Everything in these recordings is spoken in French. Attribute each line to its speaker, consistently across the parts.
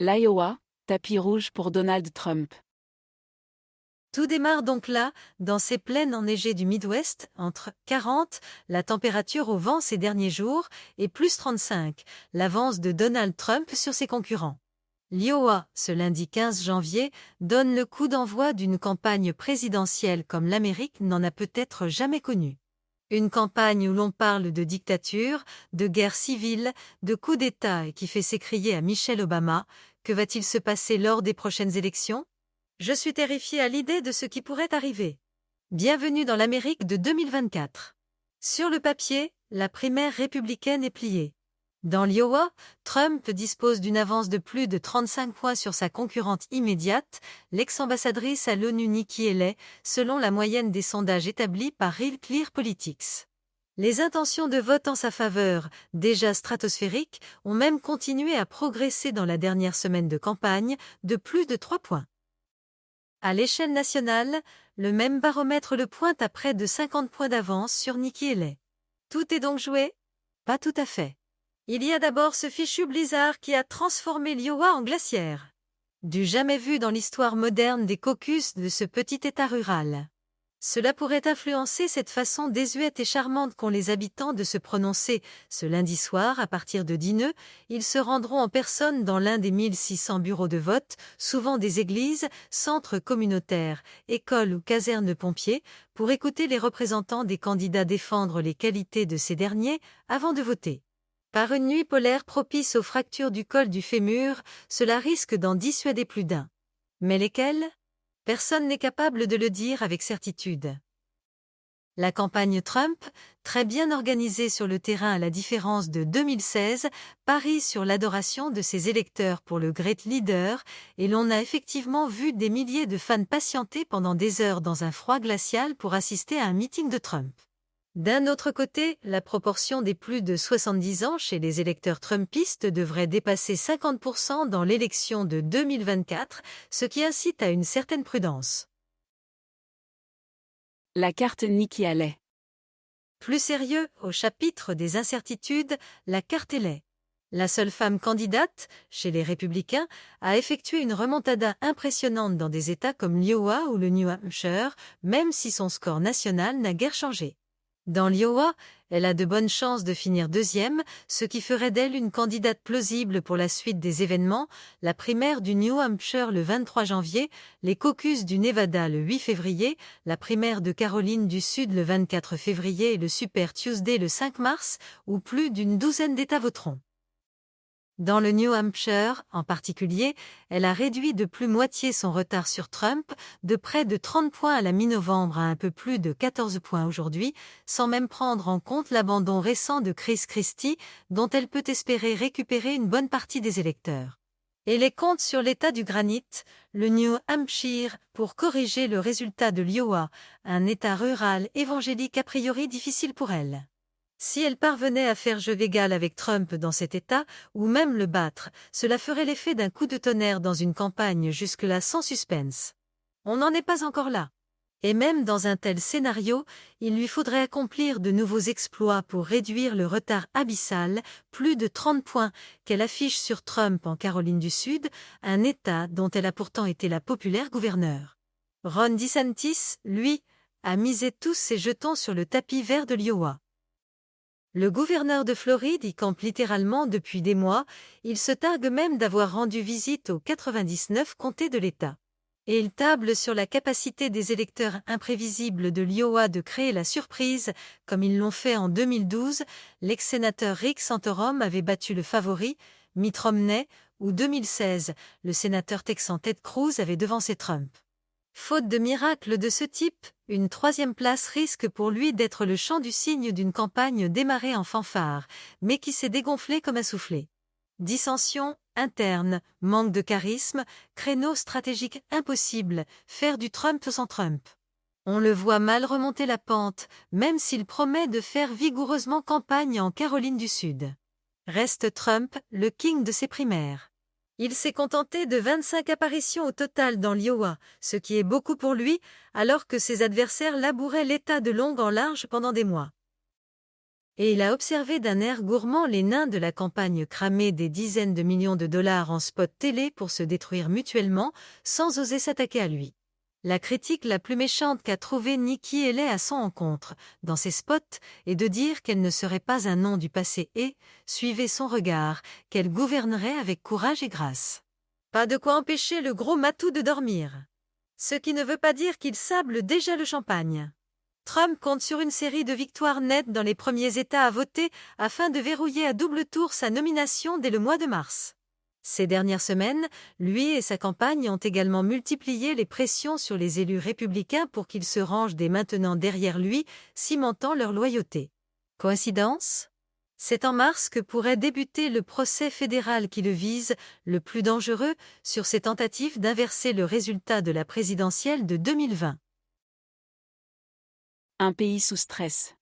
Speaker 1: L'Iowa, tapis rouge pour Donald Trump.
Speaker 2: Tout démarre donc là, dans ces plaines enneigées du Midwest, entre 40, la température au vent ces derniers jours, et plus 35, l'avance de Donald Trump sur ses concurrents. L'Iowa, ce lundi 15 janvier, donne le coup d'envoi d'une campagne présidentielle comme l'Amérique n'en a peut-être jamais connue. Une campagne où l'on parle de dictature, de guerre civile, de coup d'État et qui fait s'écrier à Michelle Obama « Que va-t-il se passer lors des prochaines élections ?» Je suis terrifiée à l'idée de ce qui pourrait arriver. Bienvenue dans l'Amérique de 2024. Sur le papier, la primaire républicaine est pliée. Dans l'Iowa, Trump dispose d'une avance de plus de 35 points sur sa concurrente immédiate, l'ex-ambassadrice à l'ONU Nikki Haley, selon la moyenne des sondages établis par Real Clear Politics. Les intentions de vote en sa faveur, déjà stratosphériques, ont même continué à progresser dans la dernière semaine de campagne, de plus de 3 points. À l'échelle nationale, le même baromètre le pointe à près de 50 points d'avance sur Nikki Haley. Tout est donc joué? Pas tout à fait. Il y a d'abord ce fichu blizzard qui a transformé l'Iowa en glacière. Du jamais vu dans l'histoire moderne des caucus de ce petit État rural. Cela pourrait influencer cette façon désuète et charmante qu'ont les habitants de se prononcer. Ce lundi soir, à partir de 10h, ils se rendront en personne dans l'un des 1600 bureaux de vote, souvent des églises, centres communautaires, écoles ou casernes de pompiers, pour écouter les représentants des candidats défendre les qualités de ces derniers avant de voter. Par une nuit polaire propice aux fractures du col du fémur, cela risque d'en dissuader plus d'un. Mais lesquelles ? Personne n'est capable de le dire avec certitude. La campagne Trump, très bien organisée sur le terrain à la différence de 2016, parie sur l'adoration de ses électeurs pour le Great Leader, et l'on a effectivement vu des milliers de fans patienter pendant des heures dans un froid glacial pour assister à un meeting de Trump. D'un autre côté, la proportion des plus de 70 ans chez les électeurs trumpistes devrait dépasser 50% dans l'élection de 2024, ce qui incite à une certaine prudence.
Speaker 1: La carte Nikki Haley.
Speaker 2: Plus sérieux, au chapitre des incertitudes, la carte Haley. La seule femme candidate, chez les républicains, a effectué une remontada impressionnante dans des États comme l'Iowa ou le New Hampshire, même si son score national n'a guère changé. Dans l'Iowa, elle a de bonnes chances de finir deuxième, ce qui ferait d'elle une candidate plausible pour la suite des événements, la primaire du New Hampshire le 23 janvier, les caucus du Nevada le 8 février, la primaire de Caroline du Sud le 24 février et le Super Tuesday le 5 mars, où plus d'une douzaine d'États voteront. Dans le New Hampshire, en particulier, elle a réduit de plus moitié son retard sur Trump, de près de 30 points à la mi-novembre à un peu plus de 14 points aujourd'hui, sans même prendre en compte l'abandon récent de Chris Christie, dont elle peut espérer récupérer une bonne partie des électeurs. Et les comptes sur l'état du granit, le New Hampshire, pour corriger le résultat de l'Iowa, un état rural évangélique a priori difficile pour elle. Si elle parvenait à faire jeu égal avec Trump dans cet État, ou même le battre, cela ferait l'effet d'un coup de tonnerre dans une campagne jusque-là sans suspense. On n'en est pas encore là. Et même dans un tel scénario, il lui faudrait accomplir de nouveaux exploits pour réduire le retard abyssal, plus de 30 points, qu'elle affiche sur Trump en Caroline du Sud, un État dont elle a pourtant été la populaire gouverneure. Ron DeSantis, lui, a misé tous ses jetons sur le tapis vert de l'Iowa. Le gouverneur de Floride y campe littéralement depuis des mois, il se targue même d'avoir rendu visite aux 99 comtés de l'État. Et il table sur la capacité des électeurs imprévisibles de l'Iowa de créer la surprise, comme ils l'ont fait en 2012, l'ex-sénateur Rick Santorum avait battu le favori, Mitt Romney, ou 2016, le sénateur texan Ted Cruz avait devancé Trump. Faute de miracle de ce type, une troisième place risque pour lui d'être le chant du cygne d'une campagne démarrée en fanfare, mais qui s'est dégonflée comme un soufflet. Dissensions internes, manque de charisme, créneau stratégique impossible, faire du Trump sans Trump. On le voit mal remonter la pente, même s'il promet de faire vigoureusement campagne en Caroline du Sud. Reste Trump, le king de ses primaires. Il s'est contenté de 25 apparitions au total dans l'Iowa, ce qui est beaucoup pour lui, alors que ses adversaires labouraient l'État de long en large pendant des mois. Et il a observé d'un air gourmand les nains de la campagne cramer des dizaines de millions de dollars en spot télé pour se détruire mutuellement sans oser s'attaquer à lui. La critique la plus méchante qu'a trouvée Nikki Haley à son encontre, dans ses spots, est de dire qu'elle ne serait pas un nom du passé et, suivez son regard, qu'elle gouvernerait avec courage et grâce. Pas de quoi empêcher le gros matou de dormir. Ce qui ne veut pas dire qu'il sable déjà le champagne. Trump compte sur une série de victoires nettes dans les premiers États à voter afin de verrouiller à double tour sa nomination dès le mois de mars. Ces dernières semaines, lui et sa campagne ont également multiplié les pressions sur les élus républicains pour qu'ils se rangent dès maintenant derrière lui, cimentant leur loyauté. Coïncidence ? C'est en mars que pourrait débuter le procès fédéral qui le vise, le plus dangereux, sur ses tentatives d'inverser le résultat de la présidentielle de 2020.
Speaker 1: Un pays sous stress.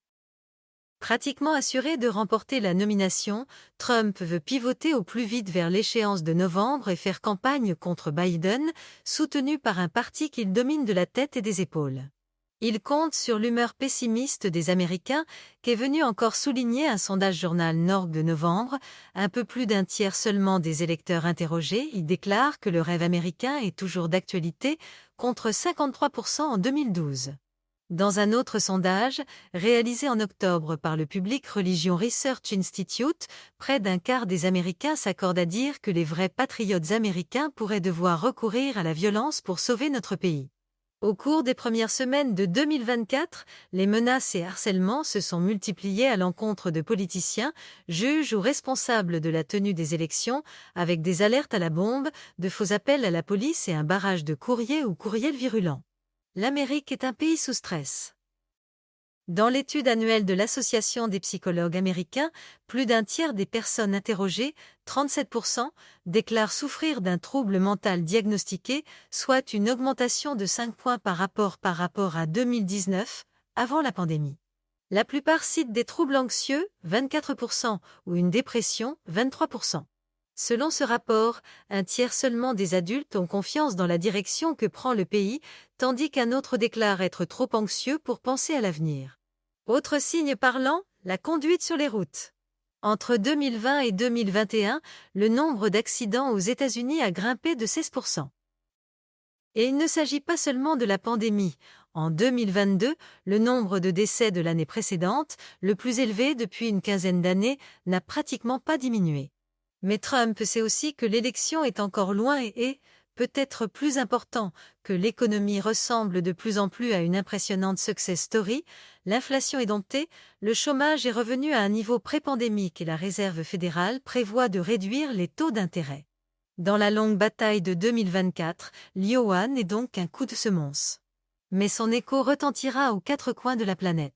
Speaker 2: Pratiquement assuré de remporter la nomination, Trump veut pivoter au plus vite vers l'échéance de novembre et faire campagne contre Biden, soutenu par un parti qu'il domine de la tête et des épaules. Il compte sur l'humeur pessimiste des Américains, qu'est venu encore souligner un sondage journal Nord de novembre. Un peu plus d'un tiers seulement des électeurs interrogés y déclarent que le rêve américain est toujours d'actualité, contre 53% en 2012. Dans un autre sondage, réalisé en octobre par le Public Religion Research Institute, près d'un quart des Américains s'accordent à dire que les vrais patriotes américains pourraient devoir recourir à la violence pour sauver notre pays. Au cours des premières semaines de 2024, les menaces et harcèlements se sont multipliés à l'encontre de politiciens, juges ou responsables de la tenue des élections, avec des alertes à la bombe, de faux appels à la police et un barrage de courriers ou courriels virulents. L'Amérique est un pays sous stress. Dans l'étude annuelle de l'Association des psychologues américains, plus d'un tiers des personnes interrogées, 37%, déclarent souffrir d'un trouble mental diagnostiqué, soit une augmentation de 5 points par rapport à 2019, avant la pandémie. La plupart citent des troubles anxieux, 24%, ou une dépression, 23%. Selon ce rapport, un tiers seulement des adultes ont confiance dans la direction que prend le pays, tandis qu'un autre déclare être trop anxieux pour penser à l'avenir. Autre signe parlant, la conduite sur les routes. Entre 2020 et 2021, le nombre d'accidents aux États-Unis a grimpé de 16%. Et il ne s'agit pas seulement de la pandémie. En 2022, le nombre de décès de l'année précédente, le plus élevé depuis une quinzaine d'années, n'a pratiquement pas diminué. Mais Trump sait aussi que l'élection est encore loin et, peut-être plus important, que l'économie ressemble de plus en plus à une impressionnante success story, l'inflation est domptée, le chômage est revenu à un niveau pré-pandémique et la Réserve fédérale prévoit de réduire les taux d'intérêt. Dans la longue bataille de 2024, l'Iowa n'est donc qu'un coup de semonce. Mais son écho retentira aux quatre coins de la planète.